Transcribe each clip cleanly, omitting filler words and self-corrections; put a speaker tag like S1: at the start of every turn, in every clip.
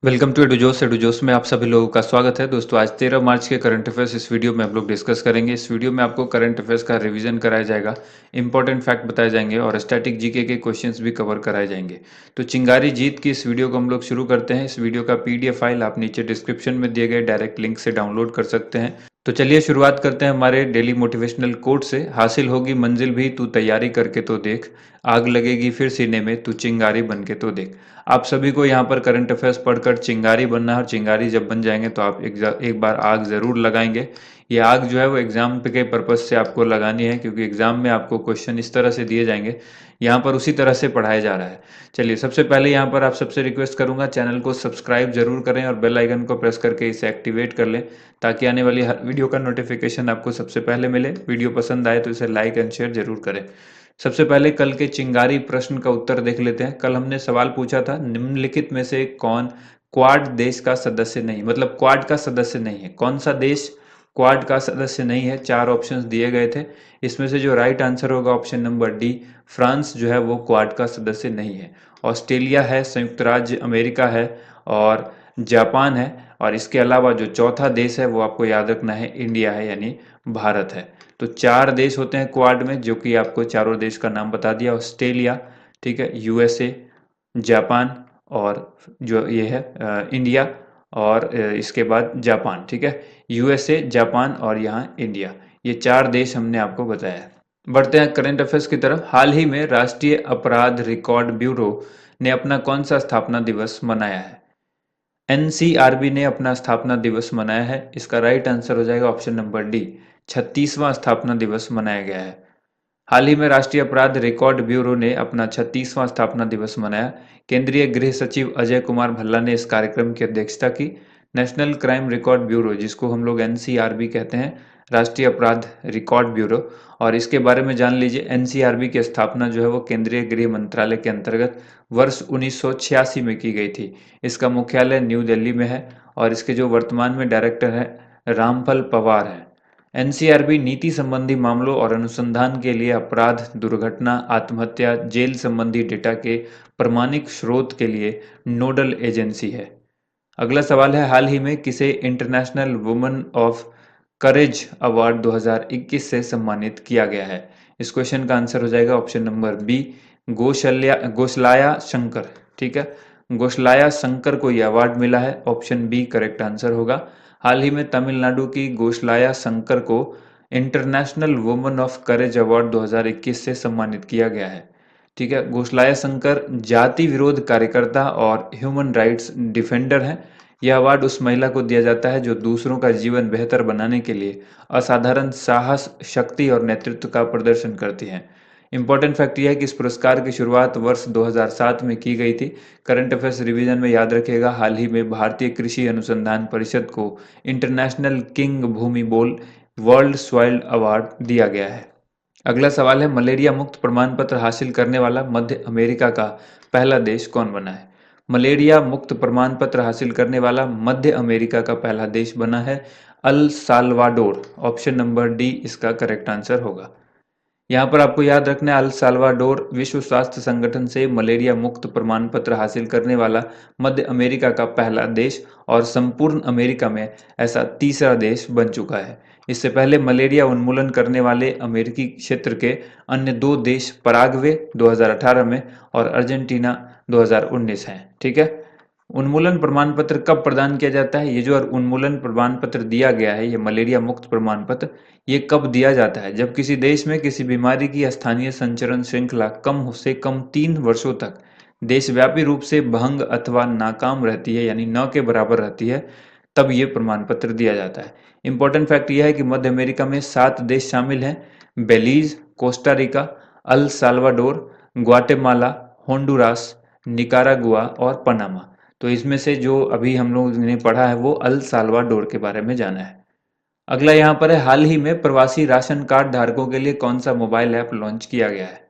S1: Welcome to एडुजोस में आप सभी लोगों का स्वागत है। दोस्तों, आज 13 मार्च के करंट अफेयर्स इस वीडियो में हम लोग डिस्कस करेंगे। इस वीडियो में आपको करंट अफेयर्स का रिवीजन कराया जाएगा, इंपॉर्टेंट फैक्ट बताए जाएंगे और स्टैटिक जीके के क्वेश्चंस भी कवर कराए जाएंगे। तो चिंगारी जीत की इस वीडियो को हम लोग शुरू करते हैं। इस वीडियो का पीडीएफ फाइल आप नीचे डिस्क्रिप्शन में दिए गए डायरेक्ट लिंक से डाउनलोड कर सकते हैं। तो चलिए शुरुआत करते हैं हमारे डेली मोटिवेशनल कोट से। हासिल होगी मंजिल भी तू तैयारी करके तो देख, आग लगेगी फिर सीने में तू चिंगारी बन के तो देख। आप सभी को यहाँ पर करंट अफेयर्स पढ़कर चिंगारी बनना है और चिंगारी जब बन जाएंगे तो आप एक बार आग ज़रूर लगाएंगे। ये आग जो है वो एग्जाम के पर्पज़ से आपको लगानी है, क्योंकि एग्जाम में आपको क्वेश्चन इस तरह से दिए जाएंगे, यहाँ पर उसी तरह से पढ़ाया जा रहा है। चलिए, सबसे पहले यहाँ पर आप सबसे रिक्वेस्ट करूंगा, चैनल को सब्सक्राइब जरूर करें और बेल आइकन को प्रेस करके इसे एक्टिवेट कर लें, ताकि आने वाली हर वीडियो का नोटिफिकेशन आपको सबसे पहले मिले। वीडियो पसंद आए तो इसे लाइक एंड शेयर जरूर करें। सबसे पहले कल के चिंगारी प्रश्न का उत्तर देख लेते हैं। कल हमने सवाल पूछा था, निम्नलिखित में से कौन क्वाड देश का सदस्य नहीं, मतलब क्वाड का सदस्य नहीं है, कौन सा देश क्वाड का सदस्य नहीं है। चार ऑप्शंस दिए गए थे, इसमें से जो राइट आंसर होगा ऑप्शन नंबर डी, फ्रांस जो है वो क्वाड का सदस्य नहीं है। ऑस्ट्रेलिया है, संयुक्त राज्य अमेरिका है और जापान है। और इसके अलावा जो चौथा देश है वो आपको याद रखना है, इंडिया है, यानी भारत है। तो चार देश होते हैं क्वाड में, जो कि आपको चारों देश का नाम बता दिया। ऑस्ट्रेलिया, ठीक है, यूएसए, जापान और जो ये है इंडिया, और इसके बाद जापान, ठीक है। यूएसए, जापान और यहाँ इंडिया, ये चार देश हमने आपको बताया है। बढ़ते हैं करंट अफेयर्स की तरफ। हाल ही में राष्ट्रीय अपराध रिकॉर्ड ब्यूरो ने अपना कौन सा स्थापना दिवस मनाया है। एनसीआरबी ने अपना स्थापना दिवस मनाया है। इसका राइट आंसर हो जाएगा ऑप्शन नंबर डी, 36वां स्थापना दिवस मनाया गया है। हाल ही में राष्ट्रीय अपराध रिकॉर्ड ब्यूरो ने अपना 36वां स्थापना दिवस मनाया। केंद्रीय गृह सचिव अजय कुमार भल्ला ने इस कार्यक्रम की अध्यक्षता की। नेशनल क्राइम रिकॉर्ड ब्यूरो, जिसको हम लोग एनसीआरबी कहते हैं, राष्ट्रीय अपराध रिकॉर्ड ब्यूरो, और इसके बारे में जान लीजिए। एनसीआरबी की स्थापना जो है वो केंद्रीय गृह मंत्रालय के अंतर्गत वर्ष 1986 में की गई थी। इसका मुख्यालय न्यू दिल्ली में है और इसके जो वर्तमान में डायरेक्टर हैं रामफल पवार हैं। एनसीआरबी नीति संबंधी मामलों और अनुसंधान के लिए अपराध, दुर्घटना, आत्महत्या, जेल संबंधी डेटा के प्रमाणिक स्रोत के लिए नोडल एजेंसी है। अगला सवाल है, हाल ही में किसे international women of courage award 2021 से सम्मानित किया गया है। इस क्वेश्चन का आंसर हो जाएगा ऑप्शन नंबर बी, गोशलाया शंकर, ठीक है। गोशलाया शंकर को यह अवार्ड मिला है, ऑप्शन बी करेक्ट आंसर होगा। हाल ही में तमिलनाडु की गोशलाया शंकर को international women of courage award 2021 से सम्मानित किया गया है, ठीक है। गोशलाया शंकर जाति विरोध कार्यकर्ता और ह्यूमन राइट्स डिफेंडर हैं। यह अवार्ड उस महिला को दिया जाता है जो दूसरों का जीवन बेहतर बनाने के लिए असाधारण साहस, शक्ति और नेतृत्व का प्रदर्शन करती हैं। इंपॉर्टेंट फैक्ट यह है कि इस पुरस्कार की शुरुआत वर्ष 2007 में की गई थी। करंट अफेयर्स रिवीजन में याद रखिएगा, हाल ही में भारतीय कृषि अनुसंधान परिषद को इंटरनेशनल किंग भूमि बोल वर्ल्ड सॉइल अवार्ड दिया गया है। अगला सवाल है, मलेरिया मुक्त प्रमाण पत्र हासिल करने वाला मध्य अमेरिका का पहला देश कौन बना है। मलेरिया मुक्त प्रमाण पत्र हासिल करने वाला मध्य अमेरिका का पहला देश बना है El Salvador. Option number D इसका करेक्ट आंसर होगा। यहाँ पर आपको याद रखना है, अल साल्वाडोर विश्व स्वास्थ्य संगठन से मलेरिया मुक्त प्रमाण पत्र हासिल करने वाला मध्य अमेरिका का पहला देश और संपूर्ण अमेरिका में ऐसा तीसरा देश बन चुका है। इससे पहले मलेरिया उन्मूलन करने वाले अमेरिकी क्षेत्र के अन्य दो देश पराग्वे 2018 में और अर्जेंटीना 2019 हैं, ठीक है। उन्मूलन प्रमाण पत्र कब प्रदान किया जाता है। ये जो उन्मूलन प्रमाण पत्र दिया गया है, ये मलेरिया मुक्त प्रमाण पत्र, ये कब दिया जाता है, जब किसी देश में किसी बीमारी की स्थानीय संचरण श्रृंखला कम से कम 3 वर्षों तक देशव्यापी रूप से भंग अथवा नाकाम रहती है, यानी न के बराबर रहती है, तब ये प्रमाण पत्र दिया जाता है। इंपॉर्टेंट फैक्ट यह है कि मध्य अमेरिका में 7 देश शामिल हैं, Belize, Costa Rica, El Salvador, Guatemala, Honduras, Nicaragua और पनामा। तो इसमें से जो अभी हम लोग ने पढ़ा है वो अल साल्वाडोर के बारे में जाना है। अगला यहाँ पर है, हाल ही में प्रवासी राशन कार्ड धारकों के लिए कौन सा मोबाइल ऐप लॉन्च किया गया है।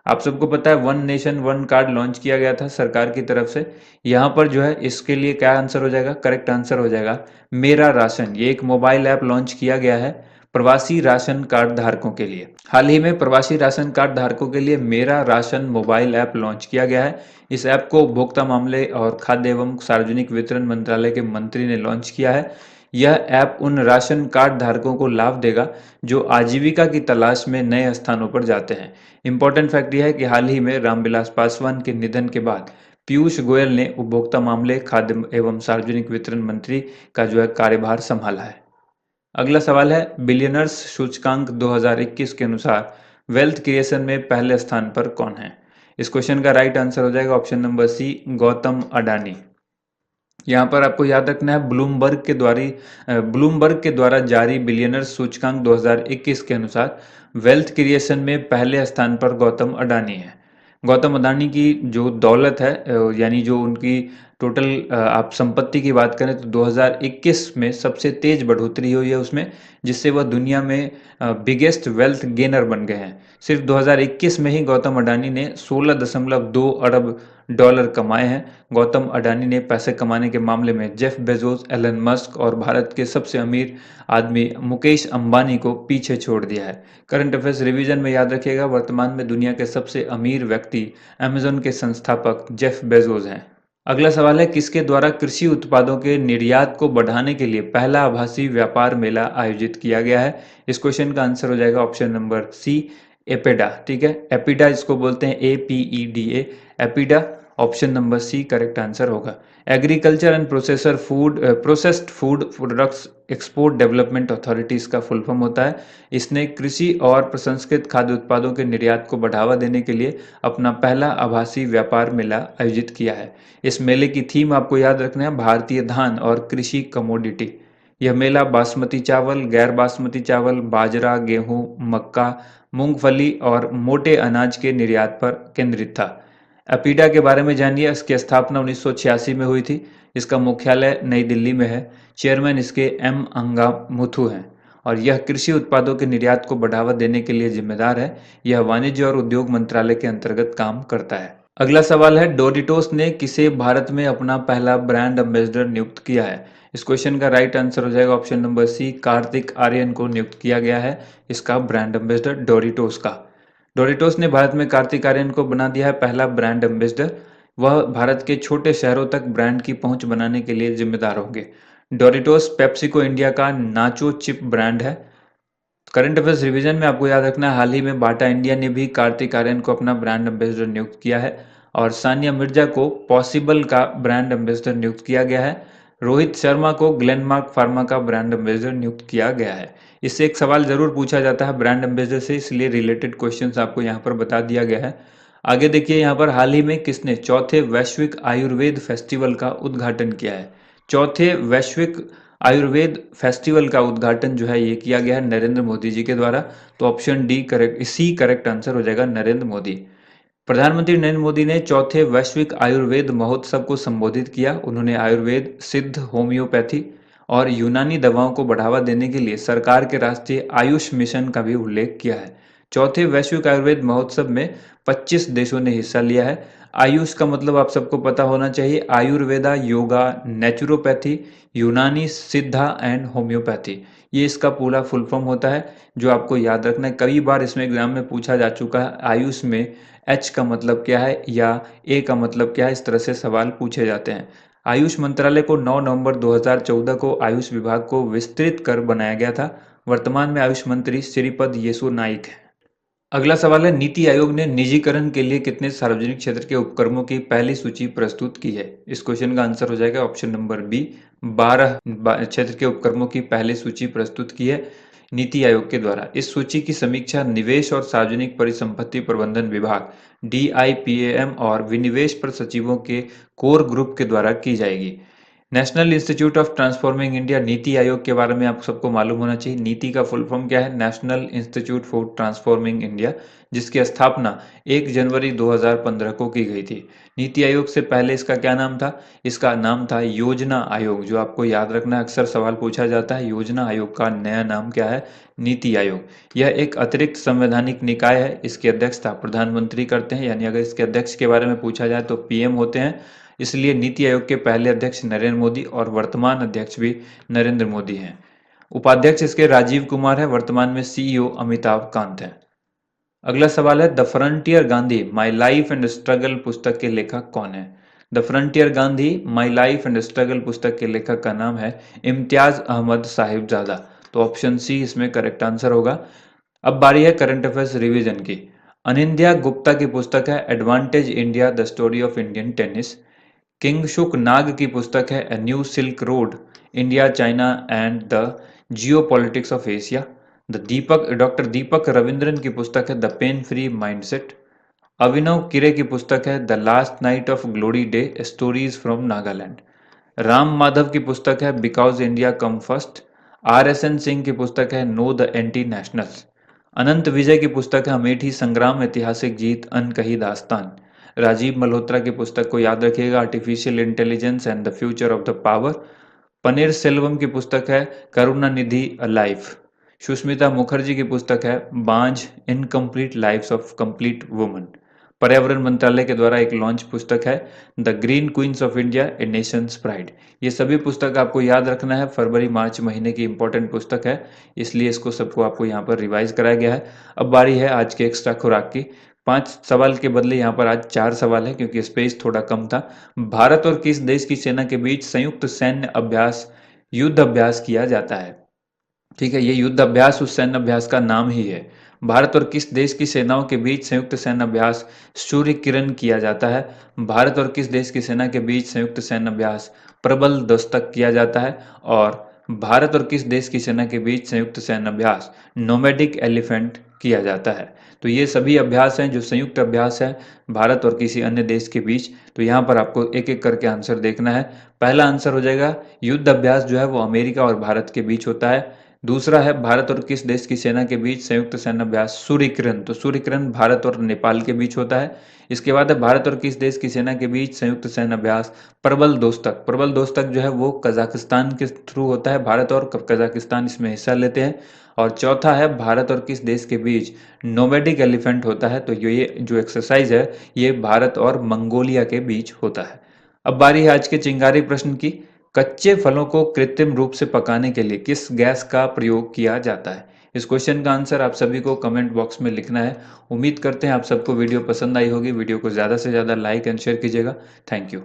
S1: आप सबको पता है one nation one card launch किया गया था सरकार की तरफ से। यहाँ पर जो है इसके लिए क्या आंसर हो जाएगा, करेक्ट आंसर हो जाएगा मेरा राशन। ये एक मोबाइल ऐप लॉन्च किया गया है प्रवासी राशन कार्ड धारकों के लिए। हाल ही में प्रवासी राशन कार्ड धारकों के लिए मेरा राशन मोबाइल ऐप लॉन्च किया गया है। इस ऐप को उपभोक्ता मामले और खाद्य एवं सार्वजनिक वितरण मंत्रालय के मंत्री ने लॉन्च किया है। यह ऐप उन राशन कार्ड धारकों को लाभ देगा जो आजीविका की तलाश में नए स्थानों पर जाते हैं। इंपॉर्टेंट फैक्ट यह है कि हाल ही में रामविलास पासवान के निधन के बाद पीयूष गोयल ने उपभोक्ता मामले, खाद्य एवं सार्वजनिक वितरण मंत्री का जो है कार्यभार संभाला है। अगला सवाल है, बिलियनर्स सूचकांक 2021 के अनुसार वेल्थ क्रिएशन में पहले स्थान पर कौन है? इस क्वेश्चन का राइट आंसर हो जाएगा option number C, Gautam Adani. यहाँ पर आपको याद रखना है ब्लूमबर्ग के द्वारा जारी बिलियनर्स सूचकांक 2021 के अनुसार वेल्थ क्रिएशन में पहले स्थान पर गौतम अडानी है। गौतम अडानी की जो दौलत है यानी जो उनकी टोटल आप संपत्ति की बात करें तो 2021 में सबसे तेज बढ़ोतरी हुई है उसमें, जिससे वह दुनिया में बिगेस्ट वेल्थ गेनर बन गए हैं। सिर्फ 2021 में ही गौतम अडानी ने 16.2 अरब डॉलर कमाए हैं। गौतम अडानी ने पैसे कमाने के मामले में जेफ बेजोस, एलन मस्क और भारत के सबसे अमीर आदमी मुकेश अंबानी को पीछे छोड़ दिया है। करंट अफेयर्स रिवीजन में याद रखिएगा, वर्तमान में दुनिया के सबसे अमीर व्यक्ति अमेजन के संस्थापक जेफ बेजोस हैं। अगला सवाल है, किसके द्वारा कृषि उत्पादों के निर्यात को बढ़ाने के लिए पहला आभासी व्यापार मेला आयोजित किया गया है? इस क्वेश्चन का आंसर हो जाएगा ऑप्शन नंबर सी, एपेडा। ठीक है, एपिडा इसको बोलते हैं, APEDA, APEDA. Option number C correct answer होगा। Agriculture and processed food products export development authority इसका फुल फॉर्म होता है। इसने कृषि और प्रसंस्कृत खाद्य उत्पादों के निर्यात को बढ़ावा देने के लिए अपना पहला आभासी व्यापार मेला आयोजित किया है। इस मेले की थीम आपको याद रखना है, भारतीय धान और कृषि कमोडिटी। यह मेला बासमती चावल, गैर बासमती चावल, बाजरा, गेहूं, मक्का, मूंगफली और मोटे अनाज के निर्यात पर केंद्रित था। एपीडा के बारे में जानिए। इसकी स्थापना 1986 में हुई थी। इसका मुख्यालय नई दिल्ली में है। चेयरमैन इसके एम अंगामुथु हैं और यह कृषि उत्पादों के निर्यात को बढ़ावा देने के लिए जिम्मेदार है। यह वाणिज्य और उद्योग मंत्रालय के अंतर्गत काम करता है। अगला सवाल है, डोरिटोस ने किसे भारत में अपना पहला ब्रांड एम्बेसडर नियुक्त किया है? इस क्वेश्चन का राइट आंसर हो जाएगा option number C, Kartik Aaryan को नियुक्त किया गया है इसका ब्रांड एम्बेसडर डोरिटोस का। डोरिटोस ने भारत में कार्तिक आर्यन को बना दिया है पहला ब्रांड एम्बेसडर। वह भारत के छोटे शहरों तक ब्रांड की पहुंच बनाने के लिए जिम्मेदार होंगे। डोरिटोस पेप्सिको इंडिया का नाचो चिप ब्रांड है। करंट अफेयर्स रिवीजन में आपको याद रखना है, हाल ही में बाटा इंडिया ने भी कार्तिक आर्यन को अपना ब्रांड एम्बेसडर नियुक्त किया है और सानिया मिर्जा को पॉसिबल का ब्रांड एम्बेसडर नियुक्त किया गया है। रोहित शर्मा को ग्लेनमार्क फार्मा का ब्रांड एम्बेसडर नियुक्त किया गया है। इससे एक सवाल जरूर पूछा जाता है ब्रांड एम्बेसडर से, इसलिए रिलेटेड क्वेश्चंस आपको यहाँ पर बता दिया गया है। आगे देखिए, यहाँ पर हाल ही में किसने चौथे वैश्विक आयुर्वेद फेस्टिवल का उद्घाटन किया है? चौथे वैश्विक आयुर्वेद फेस्टिवल का उद्घाटन जो है ये किया गया है नरेंद्र मोदी जी के द्वारा। तो option D correct, C correct answer हो जाएगा, नरेंद्र मोदी। प्रधानमंत्री नरेंद्र मोदी ने चौथे वैश्विक आयुर्वेद महोत्सव को संबोधित किया। उन्होंने आयुर्वेद, सिद्ध, होम्योपैथी और यूनानी दवाओं को बढ़ावा देने के लिए सरकार के राष्ट्रीय आयुष मिशन का भी उल्लेख किया है। चौथे वैश्विक आयुर्वेद महोत्सव में 25 देशों ने हिस्सा लिया है। आयुष का मतलब आप सबको पता होना चाहिए, आयुर्वेदा, योगा, नेचुरोपैथी, यूनानी, सिद्धा एंड होम्योपैथी। ये इसका पूरा फुल फॉर्म होता है जो आपको याद रखना है। कई बार इसमें एग्जाम में पूछा जा चुका है आयुष में एच का मतलब क्या है या ए का मतलब क्या है, इस तरह से सवाल पूछे जाते हैं। आयुष मंत्रालय को 9 नवंबर 2014 को आयुष विभाग को विस्तृत कर बनाया गया था। वर्तमान में आयुष मंत्री श्रीपद येसो नाइक है। अगला सवाल है, नीति आयोग ने निजीकरण के लिए कितने सार्वजनिक क्षेत्र के उपक्रमों की पहली सूची प्रस्तुत की है? इस क्वेश्चन का आंसर हो जाएगा ऑप्शन नंबर बी, 12 क्षेत्र के उपक्रमों की पहली सूची प्रस्तुत की है नीति आयोग के द्वारा। इस सूची की समीक्षा निवेश और सार्वजनिक परिसंपत्ति प्रबंधन विभाग DIPAM और विनिवेश पर सचिवों के कोर ग्रुप के द्वारा की जाएगी। National institute of transforming India, NITI Aayog के बारे में आप सबको मालूम होना चाहिए। नीति का फुल फॉर्म क्या है? National institute for transforming India, जिसकी स्थापना 1 जनवरी 2015 को की गई थी। नीति आयोग से पहले इसका क्या नाम था? इसका नाम था योजना आयोग, जो आपको याद रखना, अक्सर सवाल पूछा जाता है योजना आयोग का नया नाम क्या है? नीति आयोग। यह एक अतिरिक्त संवैधानिक निकाय है। इसकी अध्यक्षता प्रधानमंत्री करते हैं, यानी अगर इसके अध्यक्ष के बारे में पूछा जाए तो PM होते हैं। इसलिए नीति आयोग के पहले अध्यक्ष नरेंद्र मोदी और वर्तमान अध्यक्ष भी नरेंद्र मोदी हैं। उपाध्यक्ष इसके राजीव कुमार है, वर्तमान में सीईओ अमिताभ कांत हैं। अगला सवाल है, the frontier Gandhi my life and struggle पुस्तक के लेखक कौन है? The frontier Gandhi my life and struggle पुस्तक के लेखक का नाम है इम्तियाज अहमद साहिबजादा। तो ऑप्शन सी इसमें करेक्ट आंसर होगा। अब बारी है करंट अफेयर्स रिवीजन की। अनिंद्या गुप्ता की पुस्तक है advantage India the story of Indian tennis. Kingshuk Nag की पुस्तक है a new silk road India China and the geopolitics of Asia. Doctor Deepak Ravindran की पुस्तक है the pain free mindset. Abhinav Kire की पुस्तक है the last night of glory day stories from Nagaland. Ram Madhav की पुस्तक है because India come first. R S N Singh की पुस्तक है नो द एंटी नेशनल्स। अनंत विजय की पुस्तक है अमेठी संग्राम ऐतिहासिक जीत अनकही दास्तान। राजीव मल्होत्रा की पुस्तक को याद रखिएगा artificial intelligence and the future of the power. Panneer Selvam की पुस्तक है करुणानिधि अ लाइफ। सुष्मिता मुखर्जी की पुस्तक है बांझ incomplete lifes of complete woman. पर्यावरण मंत्रालय के द्वारा एक लॉन्च पुस्तक है the green queens of India a nations pride. ये सभी पुस्तक आपको याद रखना है, फरवरी मार्च महीने की इंपॉर्टेंट पुस्तक है, इसलिए इसको सबको आपको यहाँ पर रिवाइज कराया गया है। अब बारी है आज के एक्स्ट्रा खुराक की। 5 सवाल के बदले यहाँ पर आज 4 सवाल है क्योंकि स्पेस थोड़ा कम था। भारत और किस देश की सेना के बीच संयुक्त सैन्य अभ्यास युद्ध अभ्यास किया जाता है? ठीक है, ये युद्ध अभ्यास उस सैन्य अभ्यास का नाम ही है। भारत और किस देश की सेनाओं के बीच संयुक्त सैन्य अभ्यास सूर्य किरण किया जाता है? भारत और किस देश की सेना के बीच संयुक्त सैन्य अभ्यास प्रबल दस्तक किया जाता है? और भारत और किस देश की सेना के बीच संयुक्त सैन्य अभ्यास नोमैडिक एलिफेंट किया जाता है? तो ये सभी अभ्यास हैं जो संयुक्त अभ्यास है भारत और किसी अन्य देश के बीच। तो यहाँ पर आपको एक एक करके आंसर देखना है। पहला आंसर हो जाएगा युद्ध अभ्यास जो है वो अमेरिका और भारत के बीच होता है। दूसरा है भारत और किस देश की सेना के बीच संयुक्त सैन्य अभ्यास सूर्य किरण, तो सूर्य किरण भारत और नेपाल के बीच होता है। इसके बाद है भारत और किस देश की सेना के बीच संयुक्त सैन्य अभ्यास प्रबल दोस्तक। प्रबल दोस्तक जो है वो कजाकिस्तान के थ्रू होता है, भारत और कजाकिस्तान इसमें हिस्सा लेते हैं। और चौथा है भारत और किस देश के बीच नोमैडिक एलिफेंट होता है, तो ये जो एक्सरसाइज है ये भारत और मंगोलिया के बीच होता है। अब बारी है आज के चिंगारी प्रश्न की। कच्चे फलों को कृत्रिम रूप से पकाने के लिए किस गैस का प्रयोग किया जाता है? इस क्वेश्चन का आंसर आप सभी को कमेंट बॉक्स में लिखना है। उम्मीद करते हैं आप सबको वीडियो पसंद आई होगी। वीडियो को ज़्यादा से ज़्यादा लाइक एंड शेयर कीजिएगा। Thank you.